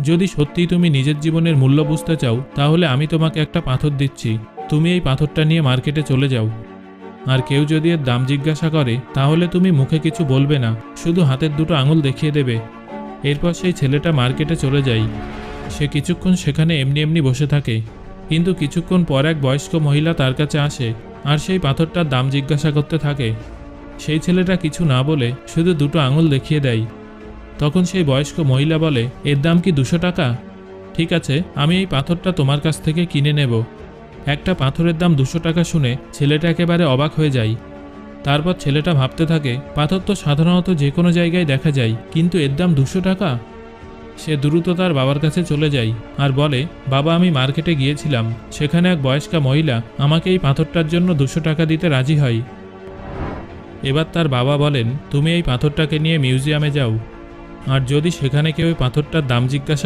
যদি সত্যিই তুমি নিজের জীবনের মূল্য বুঝতে চাও তাহলে আমি তোমাকে একটা পাথর দিচ্ছি, তুমি এই পাথরটা নিয়ে মার্কেটে চলে যাও। আর কেউ যদি এর দাম জিজ্ঞাসা করে তাহলে তুমি মুখে কিছু বলবে না, শুধু হাতের দুটো আঙুল দেখিয়ে দেবে। এরপর সেই ছেলেটা মার্কেটে চলে যায়। সে কিছুক্ষণ সেখানে এমনি এমনি বসে থাকে, কিন্তু কিছুক্ষণ পর এক বয়স্ক মহিলা তার কাছে আসে আর সেই পাথরটার দাম জিজ্ঞাসা করতে থাকে। সেই ছেলেটা কিছু না বলে শুধু দুটো আঙুল দেখিয়ে দেয়। তখন সেই বয়স্ক মহিলা বলে, এর দাম কি 200 টাকা? ঠিক আছে, আমি এই পাথরটা তোমার কাছ থেকে কিনে নেব। একটা পাথরের দাম 200 টাকা শুনে ছেলেটা একেবারে অবাক হয়ে যায়। তারপর ছেলেটা ভাবতে থাকে, পাথর তো সাধারণত যে কোনো জায়গায় দেখা যায়, কিন্তু এর দাম 200 টাকা। সে দ্রুত তার বাবার কাছে চলে যায় আর বলে, বাবা, আমি মার্কেটে গিয়েছিলাম, সেখানে এক বয়স্কা মহিলা আমাকে এই পাথরটার জন্য 200 টাকা দিতে রাজি হয়। এবার তার বাবা বলেন, তুমি এই পাথরটাকে নিয়ে মিউজিয়ামে যাও, আর যদি সেখানে কেউ এই পাথরটার দাম জিজ্ঞাসা